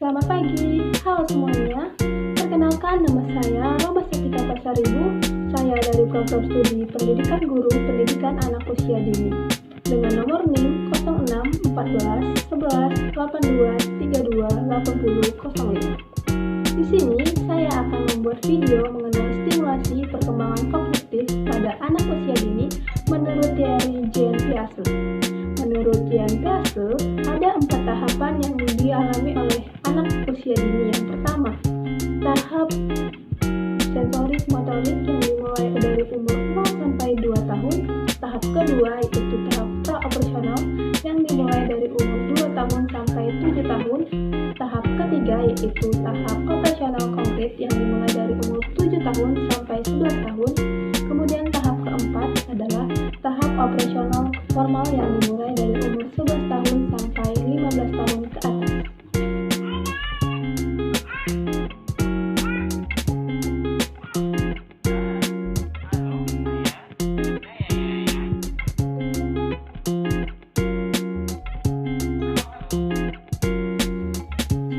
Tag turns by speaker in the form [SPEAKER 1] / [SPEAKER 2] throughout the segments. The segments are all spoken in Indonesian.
[SPEAKER 1] Selamat pagi, halo semuanya. Perkenalkan, nama saya Roba Setika Pasaribu. Saya dari program studi Pendidikan Guru Pendidikan Anak Usia Dini dengan nomor NIM 06 14 11 82 32 80 05. Di sini saya akan membuat video mengenai stimulasi perkembangan kognitif pada anak usia dini menurut teori Jean Piaget. Menurut Jean Piaget, ada 4 tahapan yang dialami oleh anak usia dini. Yang pertama, tahap sensorik motorik yang dimulai dari umur 0 sampai 2 tahun. Tahap kedua yaitu tahap pra-operasional yang dimulai dari umur 2 tahun sampai 7 tahun. Tahap ketiga yaitu tahap operasional konkret yang dimulai dari umur 7 tahun sampai 11 tahun. Kemudian tahap keempat adalah tahap operasional formal yang dimulai dari umur 11 tahun sampai 15 tahun ke atas.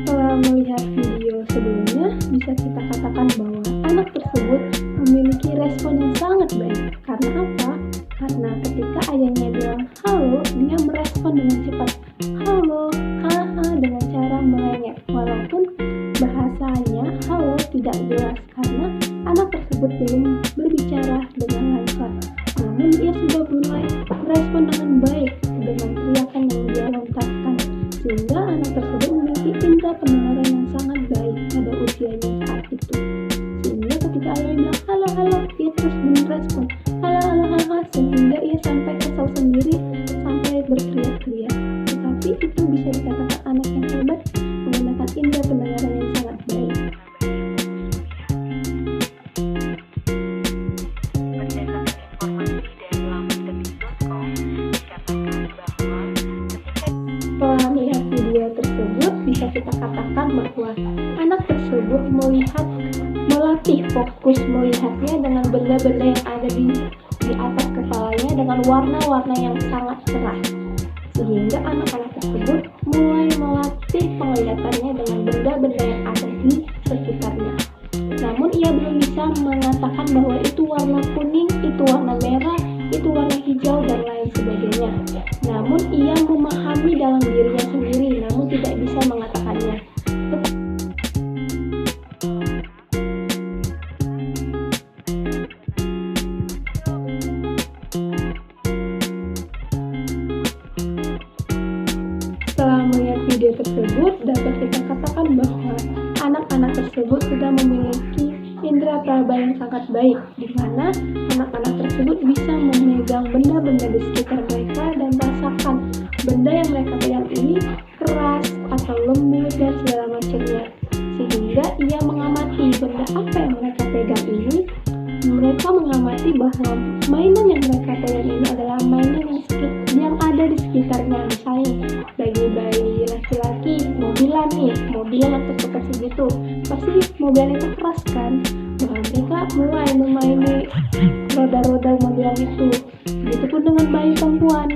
[SPEAKER 1] Setelah melihat video sebelumnya, bisa kita katakan bahwa anak tersebut memiliki respon yang sangat baik. Karena apa? Karena ketika ayahnya bilang halo, dia merespon dengan cepat. Halo, haha, dengan cara melengek. Walaupun bahasanya halo tidak jelas karena anak tersebut belum berbicara dengan lancar. Namun dia sudah mulai merespon dengan baik dengan teriakan yang dia lontarkan. Sehingga anak tersebut memiliki indera pendengaran yang sangat baik pada usianya saat itu. Sehingga ketika ayah bilang halo, dia terus merespon halo, sehingga ia sampai kesal sendiri sampai berteriak-teriak. Tetapi itu bisa dikatakan anak yang hebat menggunakan indera pendengaran yang sangat baik. Setelah melihat video tersebut, bisa kita katakan bahwa anak tersebut melatih fokus melihatnya dengan benda-benda yang ada di atas kepalanya dengan warna-warna yang sangat cerah. Sehingga anak-anak tersebut mulai melatih penglihatannya dengan benda-benda yang ada di sekitarnya. Namun ia belum bisa mengatakan bahwa itu warna kuning, itu warna merah, itu warna hijau, dan lain sebagainya. Namun ia memahami dalam dirinya sendiri, namun tidak bisa mengatakannya. Setelah melihat video tersebut, dapat kita katakan bahwa anak-anak tersebut sudah memiliki indera peraba yang sangat baik, di mana anak-anak tersebut bisa memegang benda-benda di sekitar mereka dan merasakan benda yang mereka pegang ini keras atau lembut dan segala macamnya. Sehingga ia mengamati benda apa yang mereka pegang ini. Mereka mengamati bahwa mainan yang mereka pegang ini adalah mainan yang ada di sekitarnya. Misalnya bagi bayi laki-laki, mobilan atau seperti itu. Pasti mobilan itu keras kan? Nah, mereka mulai memaini roda-roda mobilan itu. Begitupun dengan bayi perempuan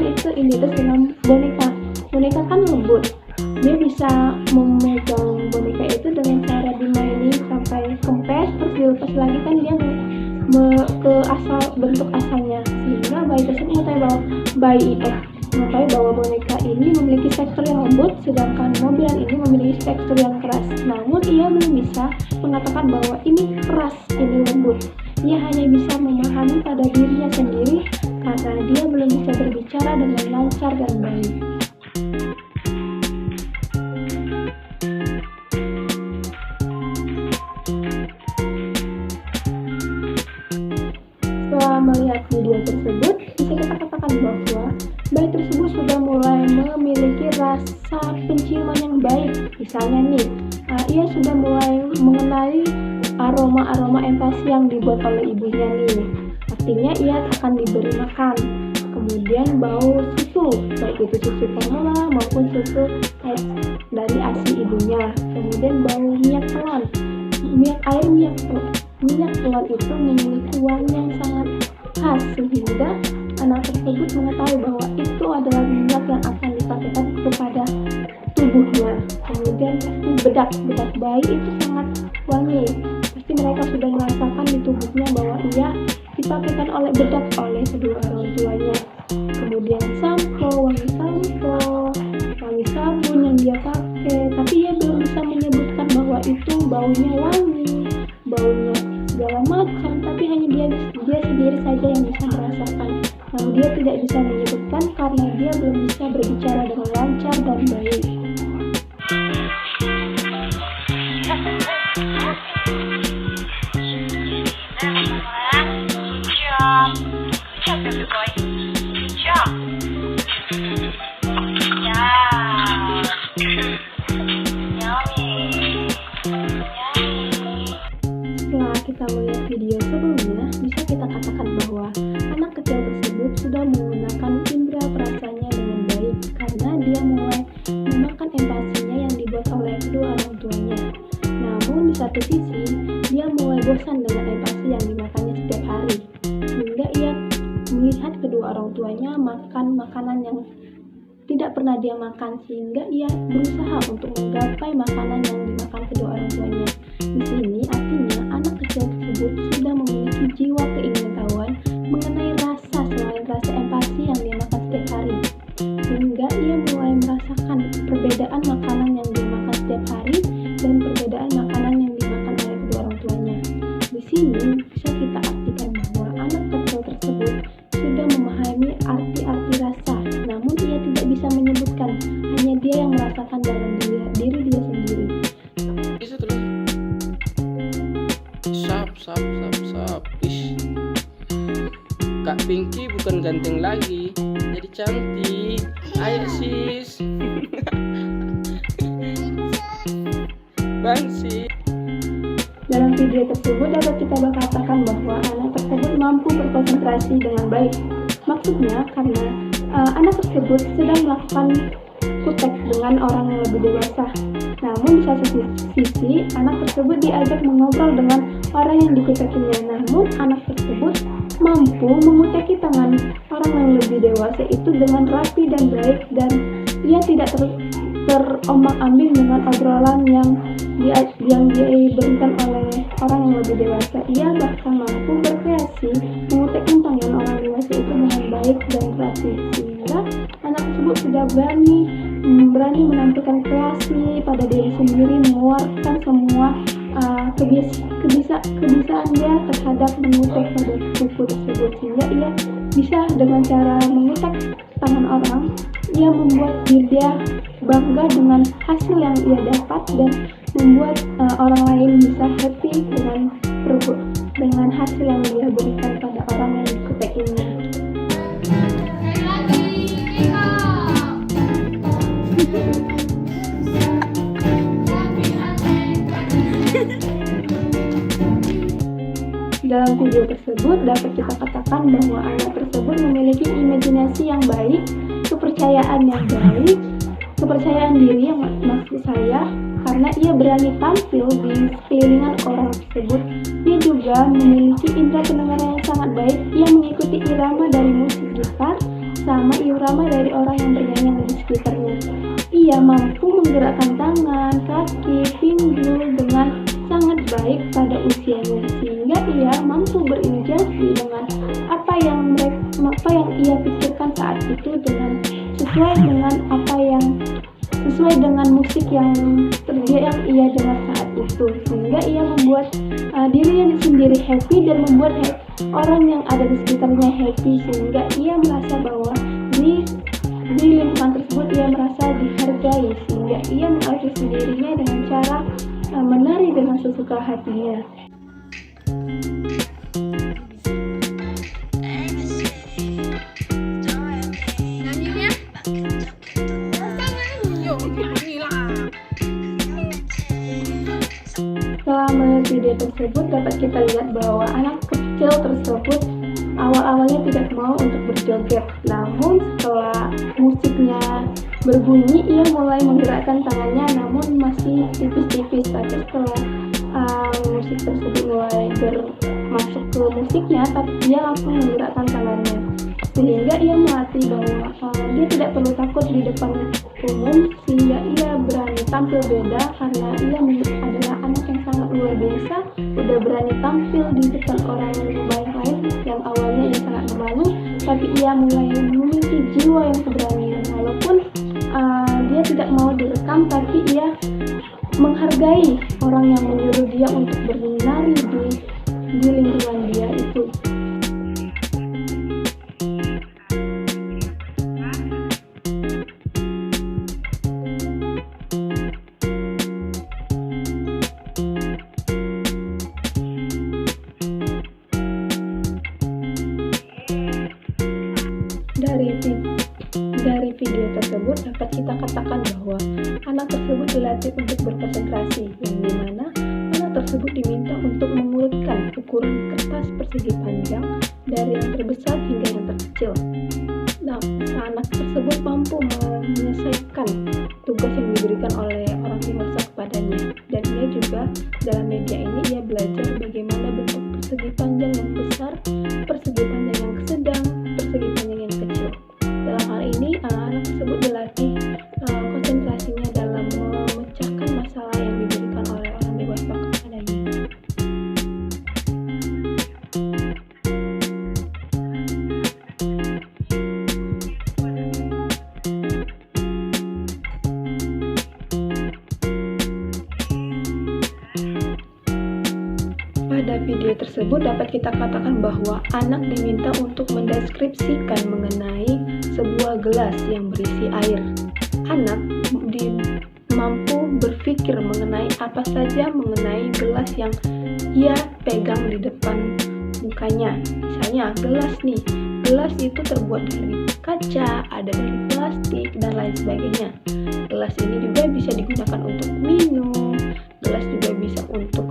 [SPEAKER 1] itu identik dengan boneka. Boneka kan lembut. Dia bisa memegang boneka itu dengan cara dimaini sampai kempes, terus dilepas lagi kan dia ke asal bentuk asalnya. Sehingga bayi tersebut mengetahui bahwa boneka ini memiliki tekstur yang lembut, sedangkan mobilan ini memiliki tekstur yang keras. Namun ia belum bisa mengatakan bahwa ini keras, ini lembut. Ia hanya bisa memahami pada dirinya sendiri karena dia belum bisa berbicara dengan lancar dan baik. Setelah melihat video tersebut, bisa kita katakan bahwa bayi tersebut sudah mulai memiliki rasa penciuman yang baik. Misalnya nih, ia sudah mulai mengenali aroma-aroma empasi yang dibuat oleh ibunya nih. Artinya ia akan diberi makan. Kemudian bau susu, baik itu susu formula maupun susu dari ASI ibunya. Kemudian bau minyak telon. Minyak telon itu memiliki wangi yang sangat khas, sehingga anak tersebut mengetahui bahwa itu adalah minyak yang akan dipakaikan kepada tubuhnya. Kemudian bedak bayi itu sangat wangi. Pasti mereka sudah merasakan di tubuhnya bahwa ia dipakaikan oleh bedak oleh kedua orang tuanya. Kemudian wangi sabun yang dia pakai, tapi ia belum bisa menyebutkan bahwa itu baunya wangi, baunya segala macam, tapi hanya dia sendiri saja yang bisa merasakan. Namun dia tidak bisa menyebutkan karena dia belum bisa berbicara dengan lancar dan baik. Setelah kita melihat video sebelumnya, bisa kita katakan bahwa anak kecil tersebut sudah menggunakan indera perasanya dengan baik karena dia mulai memakan empatinya yang dibuat oleh kedua orang tuanya. Namun di satu sisi, dia mulai bosan dengan empati yang dimakannya setiap hari, sehingga ia melihat kedua orang tuanya makan makanan yang tidak pernah dia makan, sehingga ia berusaha untuk menggapai makanan yang dimakan kedua orang tuanya. Di sini artinya anak kecil tersebut sudah memiliki jiwa keingintahuan mengenai rasa selain rasa empati yang dia makan setiap hari, sehingga ia mulai merasakan perbedaan makanan yang dia makan setiap hari dan perbedaan makanan yang dimakan oleh kedua orang tuanya. Di sini bisa kita artikan bahwa anak kecil tersebut sudah memahami arti-arti rasa, namun ia tidak bisa menyebutkan, hanya dia yang merasakan dalam diri dia sendiri.
[SPEAKER 2] Bisa terus. Sap. Ish. Kak Pinky bukan ganteng lagi, jadi cantik. Ayo sis. Bangsi.
[SPEAKER 1] Dalam video tersebut dapat kita katakan bahwa anak tersebut mampu berkonsentrasi dengan baik. Maksudnya karena anak tersebut sedang melakukan kutek dengan orang yang lebih dewasa. Namun di satu sisi, anak tersebut diajak mengobrol dengan orang yang dikutekinya. Namun anak tersebut mampu menguteki tangan orang yang lebih dewasa itu dengan rapi dan baik, dan ia tidak terombang-ambing dengan obrolan yang diberikan oleh orang yang lebih dewasa. Ia bahkan mampu berkreasi mengutek tangan orang dewasa itu dengan baik dan rapi, sehingga anak tersebut sudah berani menampilkan kreasi pada diri sendiri, mengeluarkan semua kebiasaan dia terhadap mengutek pada buku tersebut, sehingga ia bisa dengan cara mengutek tangan orang, ia membuat diri dia bangga dengan hasil yang ia dapat dan membuat orang lain bisa happy dengan hasil yang dia berikan pada orang yang dikutekinya. Dalam video tersebut dapat kita katakan bahwa anak tersebut memiliki imajinasi yang baik, kepercayaan diri yang maksud saya, karena ia berani tampil di sekelilingan orang tersebut. Dia juga memiliki indera pendengaran yang sangat baik. Ia mengikuti irama dari musik gitar sama irama dari orang yang bernyanyi di sekitarnya. Ia mampu menggerakkan tangan, kaki, pinggul dengan sangat baik pada usianya, sehingga ia mampu berimajinasi dengan apa yang ia pikirkan saat itu sesuai dengan musik yang ia dengar saat itu, sehingga ia membuat dirinya sendiri happy dan membuat orang yang ada di sekitarnya happy, sehingga ia merasa bahwa di lingkungan tersebut ia merasa dihargai, sehingga ia mengapresiasi dirinya dengan cara menari dengan sesuka hatinya. Setelah melihat video tersebut dapat kita lihat bahwa anak kecil tersebut awal-awalnya tidak mau untuk berjoget, namun setelah musiknya berbunyi ia mulai menggerakkan tangannya, namun masih tipis-tipis. Tapi setelah musik tersebut mulai masuk ke musiknya, tapi dia langsung menggerakkan tangannya, sehingga ia melatih bahwa dia tidak perlu takut di depan umum, sehingga ia berani tampil beda karena ia adalah anak yang sangat luar biasa, udah berani tampil di depan orang banyak lain yang awalnya ia sangat malu, tapi ia mulai memiliki jiwa yang keberanian. Walaupun dia tidak mau direkam, tapi ia menghargai orang yang menyuruh dia untuk bernari di lingkungan dia itu. Dari video tersebut dapat kita katakan bahwa anak tersebut dilatih untuk berkonsentrasi, yang dimana anak tersebut diminta untuk mengurutkan ukuran kertas persegi panjang dari yang terbesar hingga yang terkecil. Nah, anak tersebut mampu menyelesaikan tugas yang diberikan oleh orang dewasa kepadanya, dan ia juga dalam media ini ia belajar bagaimana bentuk persegi panjang yang besar, persegi panjang yang sedang, persegi panjang yang kecil. Dalam hal ini, anak tersebut dilatih konsentrasinya dalam memecahkan masalah yang diberikan oleh orang dewasa kepadanya. Pada video tersebut dapat kita katakan bahwa anak diminta untuk mendeskripsikan mengenai sebuah gelas yang berisi air. Anak mampu berpikir mengenai apa saja mengenai gelas yang ia pegang di depan mukanya. Misalnya gelas itu terbuat dari kaca, ada dari plastik, dan lain sebagainya. Gelas ini juga bisa digunakan untuk minum, gelas juga bisa untuk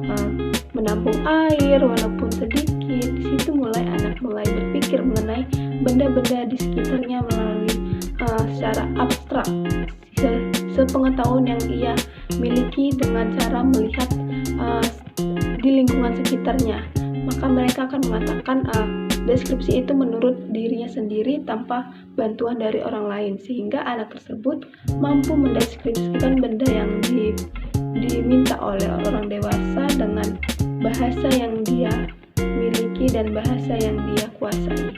[SPEAKER 1] menampung air walaupun sedikit. Di situ anak mulai berpikir mengenai benda-benda di sekitarnya melalui secara abstrak, sepengetahuan yang ia miliki dengan cara melihat di lingkungan sekitarnya. Maka mereka akan mengatakan deskripsi itu menurut dirinya sendiri tanpa bantuan dari orang lain, sehingga anak tersebut mampu mendeskripsikan benda yang diminta oleh orang dewasa dengan bahasa yang dia miliki dan bahasa yang dia kuasai.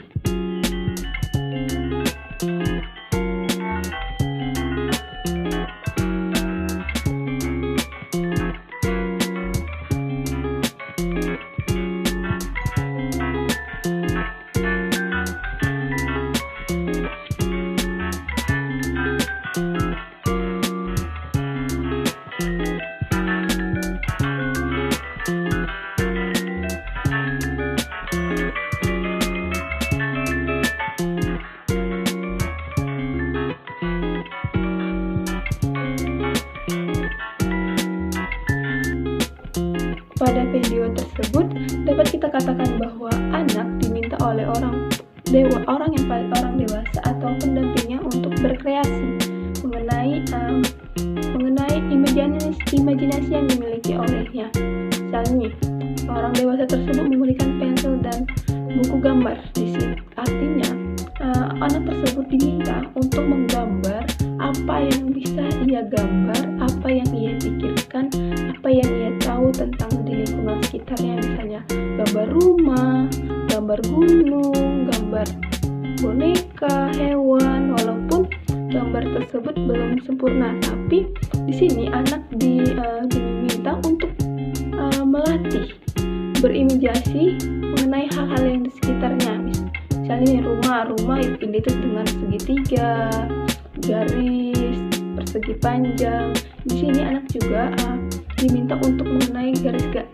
[SPEAKER 1] Pada video tersebut dapat kita katakan bahwa anak diminta oleh orang dewasa atau pendampingnya untuk berkreasi mengenai imajinasi yang dimiliki olehnya. Misalnya, orang dewasa tersebut memberikan pensel dan buku gambar. Artinya, anak tersebut diminta untuk menggambar apa yang bisa ia gambar, apa yang ia pikirkan, apa yang ia tahu tentang di lingkungan sekitarnya. Misalnya gambar rumah, gambar gunung, gambar boneka, hewan. Walaupun gambar tersebut belum sempurna, tapi di sini anak diminta untuk melatih berimajinasi mengenai hal-hal yang di sekitarnya. Misalnya rumah identik dengan segitiga, garis, persegi panjang. Di sini anak juga diminta untuk mengenai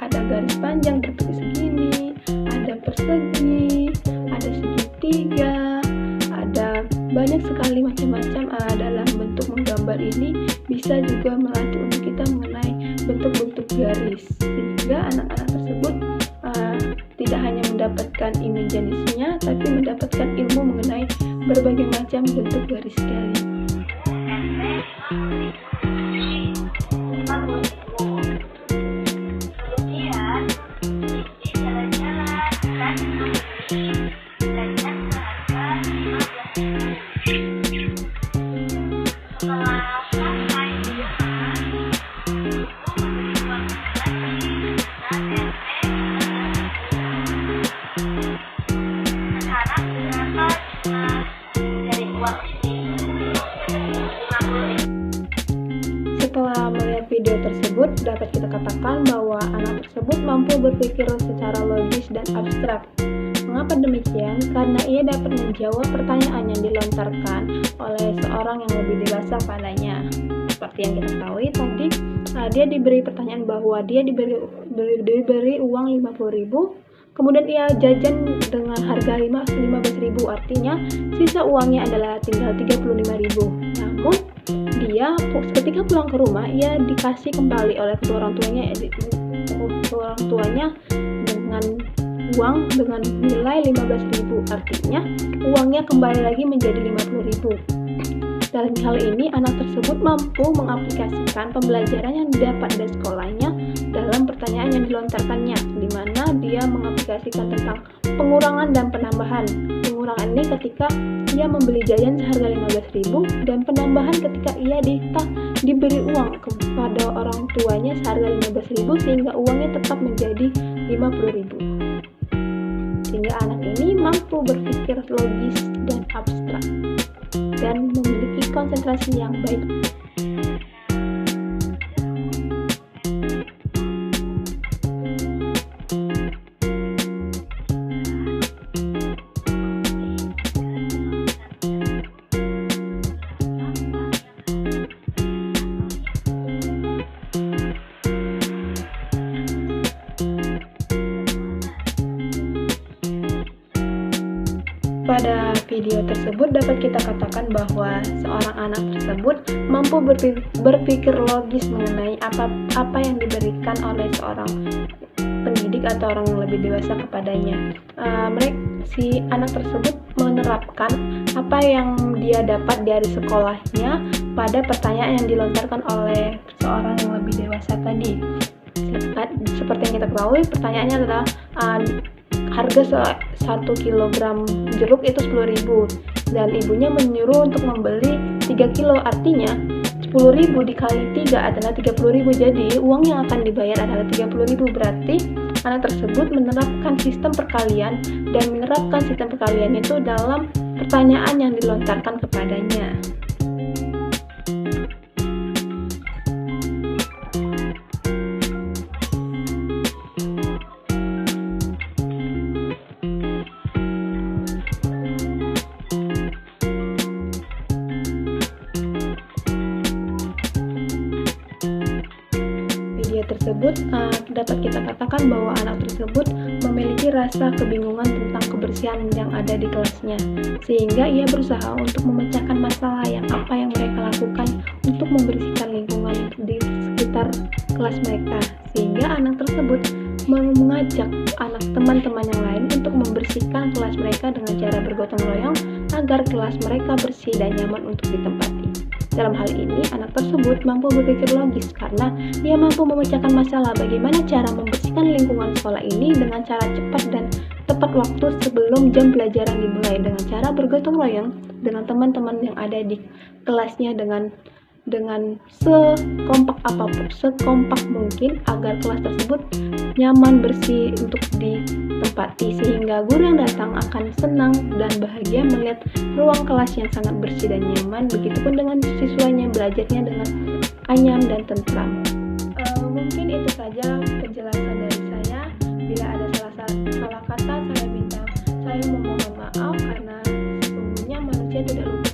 [SPEAKER 1] ada garis panjang berarti segini, ada persegi, ada segitiga, ada banyak sekali macam-macam dalam bentuk menggambar ini. Bisa juga melatih untuk kita mengenai bentuk-bentuk garis, sehingga anak-anak tersebut tidak hanya mendapatkan imajinasinya, tapi mendapatkan ilmu mengenai berbagai macam bentuk garis sekali. tersebut dapat kita katakan bahwa anak tersebut mampu berpikir secara logis dan abstrak. Mengapa demikian? Karena ia dapat menjawab pertanyaan yang dilontarkan oleh seorang yang lebih dewasa padanya. Seperti yang kita ketahui tadi, dia diberi pertanyaan bahwa dia diberi uang 50.000, kemudian ia jajan dengan harga 15.000, artinya sisa uangnya adalah tinggal 35.000. Namun dia ketika pulang ke rumah, ia dikasih kembali oleh kedua orang tuanya dengan uang dengan nilai 15.000, artinya uangnya kembali lagi menjadi 50.000. Dalam hal ini, anak tersebut mampu mengaplikasikan pembelajaran yang didapat dari sekolahnya dalam pertanyaan yang dilontarkannya, di mana dia mengaplikasikan tentang pengurangan dan penambahan. Pengurangan ini ketika ia membeli jajan seharga 15.000 dan penambahan ketika ia diberi uang kepada orang tuanya seharga 15.000 sehingga uangnya tetap menjadi 50.000. Sehingga anak ini mampu berpikir logis dan abstrak dan memiliki konsentrasi yang baik. Pada video tersebut dapat kita katakan bahwa seorang anak tersebut mampu berpikir logis mengenai apa yang diberikan oleh seorang pendidik atau orang yang lebih dewasa kepadanya. Si anak tersebut menerapkan apa yang dia dapat dari sekolahnya pada pertanyaan yang dilontarkan oleh seorang yang lebih dewasa tadi. Seperti yang kita ketahui, pertanyaannya adalah harga 1 kilogram jeruk itu 10.000 dan ibunya menyuruh untuk membeli 3 kilo, artinya 10.000 dikali 3 adalah 30.000, jadi uang yang akan dibayar adalah 30.000. Berarti anak tersebut menerapkan sistem perkalian dan menerapkan sistem perkalian itu dalam pertanyaan yang dilontarkan kepadanya. Tersebut dapat kita katakan bahwa anak tersebut memiliki rasa kebingungan tentang kebersihan yang ada di kelasnya, sehingga ia berusaha untuk memecahkan masalah yang mereka lakukan untuk membersihkan lingkungan di sekitar kelas mereka, sehingga anak tersebut mengajak anak teman-teman yang lain untuk membersihkan kelas mereka dengan cara bergotong royong agar kelas mereka bersih dan nyaman untuk ditempati. Dalam hal ini, anak tersebut mampu berpikir logis karena dia mampu memecahkan masalah bagaimana cara membersihkan lingkungan sekolah ini dengan cara cepat dan tepat waktu sebelum jam pelajaran dimulai, dengan cara bergotong royong dengan teman-teman yang ada di kelasnya dengan sekompak mungkin agar kelas tersebut nyaman, bersih untuk ditempati, sehingga guru yang datang akan senang dan bahagia melihat ruang kelas yang sangat bersih dan nyaman. Begitupun dengan siswanya belajarnya dengan anyam dan tentram. Mungkin itu saja penjelasan dari saya. Bila ada salah kata, saya memohon maaf karena sesungguhnya manusia tidak lupa